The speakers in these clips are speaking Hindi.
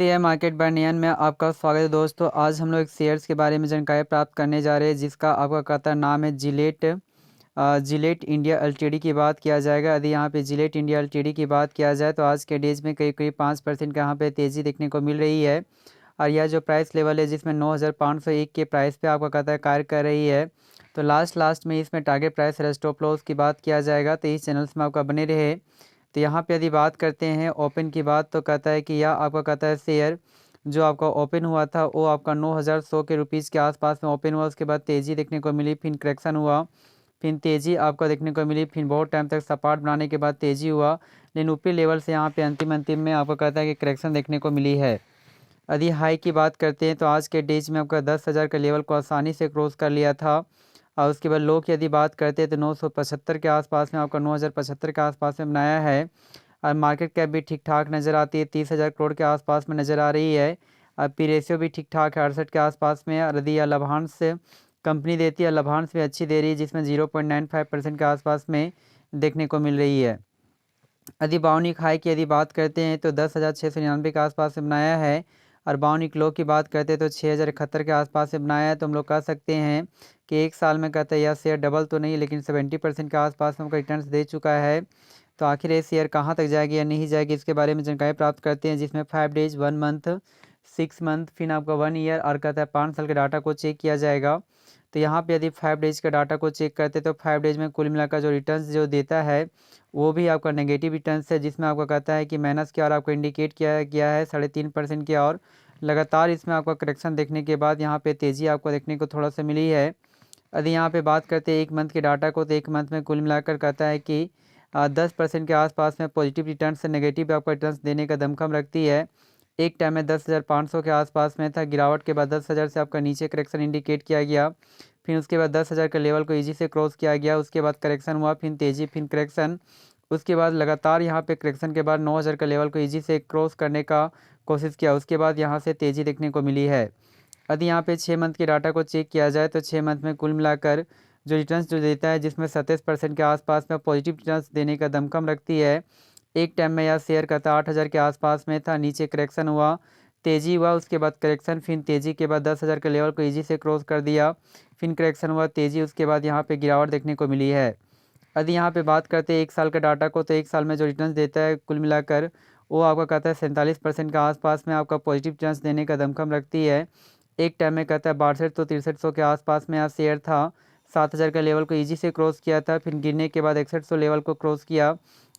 शेयर मार्केट बाय नियन में आपका स्वागत है दोस्तों। आज हम लोग एक शेयर्स के बारे में जानकारी प्राप्त करने जा रहे हैं, जिसका आपका कहता नाम है जिलेट इंडिया एलटीडी की बात किया जाएगा। यदि यहाँ पे जिलेट इंडिया एलटीडी की बात किया जाए तो आज के डेज में करीब करीब 5% का यहाँ पे तेज़ी देखने को मिल रही है। और यह जो प्राइस लेवल है जिसमें 9501 के प्राइस पे आपका कहता है कार्य कर रही है। तो लास्ट में इसमें टारगेट प्राइस और स्टॉप लॉस की बात किया जाएगा, तो इस चैनल्स में आपका बने रहे। तो यहाँ पे यदि बात करते हैं ओपन की बात, तो कहता है कि यह आपका कहता है शेयर जो आपका ओपन हुआ था वो आपका 9100 के रुपीज़ के आसपास में ओपन हुआ। उसके बाद तेज़ी देखने को मिली, फिर करेक्शन हुआ, फिर तेज़ी आपको देखने को मिली, फिर बहुत टाइम तक सपाट बनाने के बाद तेज़ी हुआ, लेकिन ऊपरी लेवल से यहाँ पे अंतिम में आपको कहता है कि करेक्शन देखने को मिली है। यदि हाई की बात करते हैं तो आज के डेज में आपका 10,000 का लेवल को आसानी से क्रॉस कर लिया था। और उसके बाद लो की यदि बात करते हैं तो 975 के आसपास में आपका 9075 के आसपास में बनाया है। और मार्केट कैप भी ठीक ठाक नज़र आती है, 30,000 करोड़ के आसपास में नज़र आ रही है। और पी रेशियो भी ठीक ठाक है, 68 के आसपास में। और यदि यह लाभांश कंपनी देती है, लाभांश भी अच्छी दे रही है, जिसमें 0.95% के आसपास में देखने को मिल रही है। यदि बाउनिक हाई की यदि बात करते हैं तो 10,699 के आसपास से बनाया है। और बाउनिक लो की बात करते हैं तो 6,071 के आसपास से बनाया है। तो हम लोग कह सकते हैं कि एक साल में कहते हैं यह शेयर डबल तो नहीं, लेकिन 70% के आसपास में हमको रिटर्न्स दे चुका है। तो आखिर ये शेयर कहाँ तक जाएगी या नहीं जाएगी, इसके बारे में जानकारी प्राप्त करते हैं, जिसमें 5 डेज, 1 मंथ, 6 मंथ, फिर आपका 1 ईयर और कहता है 5 साल के डाटा को चेक किया जाएगा। तो यहाँ पे यदि 5 डेज का डाटा को चेक करते तो 5 डेज में कुल मिलाकर जो रिटर्न्स जो देता है वो भी आपका नेगेटिव रिटर्न्स है, जिसमें आपको कहता है कि माइनस की ओर आपको इंडिकेट किया गया है 3.5% की ओर। लगातार इसमें आपका करेक्शन देखने के बाद यहाँ पे तेज़ी आपको देखने को थोड़ा सा मिली है। यदि यहाँ पे बात करते हैं 1 मंथ के डाटा को, तो 1 मंथ में कुल मिलाकर कहता है कि 10% के आसपास में पॉजिटिव रिटर्न से नेगेटिव आपको रिटर्न देने का दमखम रखती है। एक टाइम में 10,500 के आसपास में था, गिरावट के बाद 10,000 से आपका नीचे करेक्शन इंडिकेट किया गया, फिर उसके बाद 10,000 के लेवल को इजी से क्रॉस किया गया, उसके बाद करेक्शन हुआ, फिर तेज़ी, फिर करेक्शन, उसके बाद लगातार यहाँ पे करेक्शन के बाद 9,000 के लेवल को इजी से क्रॉस करने का कोशिश किया, उसके बाद यहाँ से तेज़ी देखने को मिली है। यदि यहाँ पे 6 मंथ के डाटा को चेक किया जाए तो 6 मंथ में कुल मिलाकर जो रिटर्न्स जो देता है, जिसमें 27% के आसपास में पॉजिटिव रिटर्न्स देने का दमखम रखती है। एक टाइम में यह शेयर का था 8,000 के आसपास में था, नीचे करेक्शन हुआ, तेज़ी हुआ, उसके बाद करेक्शन, फिर तेज़ी के बाद 10,000 के लेवल को ईजी से क्रॉस कर दिया, फिर करेक्शन हुआ, तेज़ी, उसके बाद यहाँ पे गिरावट देखने को मिली है। यदि यहाँ पे बात करते हैं 1 साल का डाटा को, तो 1 साल में जो रिटर्न्स देता है कुल मिलाकर वो आपका कहता है 47% के आसपास में आपका पॉजिटिव रिटर्न्स देने का दमखम रखती है। एक टाइम में कहता है 6263 के आसपास में यह शेयर था, 7,000 का लेवल को ईजी से क्रॉस किया था, फिर गिरने के बाद 6100 लेवल को क्रॉस किया,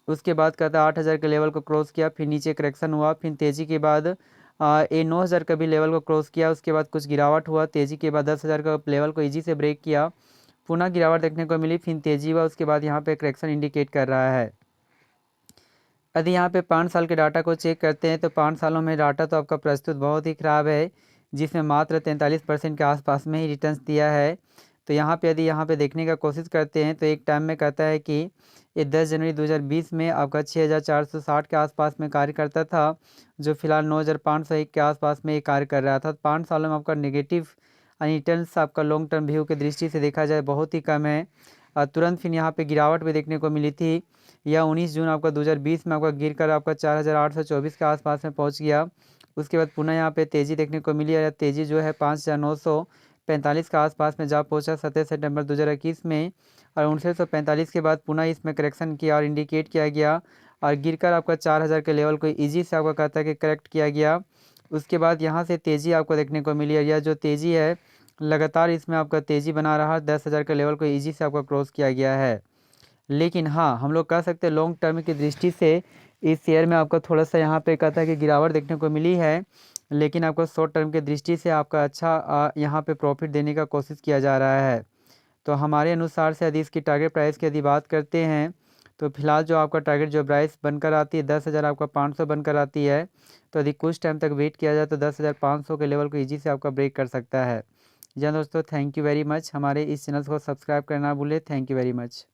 उसके बाद कहता है 8,000 के लेवल को क्रॉस किया, फिर नीचे करेक्शन हुआ, फिर तेज़ी के बाद ये 9,000 का भी लेवल को क्रॉस किया, उसके बाद कुछ गिरावट हुआ, तेज़ी के बाद 10,000 का लेवल को ईजी से ब्रेक किया, पुनः गिरावट देखने को मिली, फिर तेज़ी हुआ, उसके बाद यहाँ पे करेक्शन इंडिकेट कर रहा है। यदि यहाँ पे 5 साल के डाटा को चेक करते हैं तो 5 सालों में डाटा तो आपका प्रस्तुत बहुत ही ख़राब है, जिसमें मात्र 43% के आसपास में ही रिटर्न्स दिया है। तो यहाँ पे यदि यहाँ पे देखने का कोशिश करते हैं तो एक टाइम में कहता है कि ये 10 जनवरी 2020 में आपका 6,460 के आसपास में कार्य करता था, जो फिलहाल 9,501 के आसपास में ये कार्य कर रहा था। 5 सालों में आपका नेगेटिव रिटर्न्स आपका लॉन्ग टर्म व्यू के दृष्टि से देखा जाए बहुत ही कम है। तुरंत फिर यहाँ पे गिरावट भी देखने को मिली थी। यह 19 जून आपका 2020 में आपका गिरकर आपका 4,824 के आसपास में पहुँच गया। उसके बाद पुनः यहाँ पे तेज़ी देखने को मिली, और तेज़ी जो है 5,945 के आसपास में जा पहुँचा 17 सितंबर 2021 में। और 1945 के बाद पुनः इसमें करेक्शन किया और इंडिकेट किया गया, और गिरकर आपका 4,000 के लेवल को ईजी से आपका कहता है कि करेक्ट किया गया। उसके बाद यहाँ से तेज़ी आपको देखने को मिली, और यह जो तेज़ी है लगातार इसमें आपका तेज़ी बना रहा, 10,000 के लेवल को ईजी से आपका क्रॉस किया गया है। लेकिन हाँ, हम लोग कह सकते हैं लॉन्ग टर्म की दृष्टि से इस शेयर में आपका थोड़ा सा यहाँ पे कहता है कि गिरावट देखने को मिली है, लेकिन आपको शॉर्ट टर्म की दृष्टि से आपका अच्छा यहाँ पे प्रॉफिट देने का कोशिश किया जा रहा है। तो हमारे अनुसार से यदि इसकी टारगेट प्राइस की यदि बात करते हैं तो फिलहाल जो आपका टारगेट जो प्राइस बनकर आती है 10,000 आपका 500 बनकर आती है। तो यदि कुछ टाइम तक वेट किया जाए तो 10,500 के लेवल को ईजी से आपका ब्रेक कर सकता है। जी हाँ दोस्तों, थैंक यू वेरी मच। हमारे इस चैनल को सब्सक्राइब करना भूलें। Thank you very much.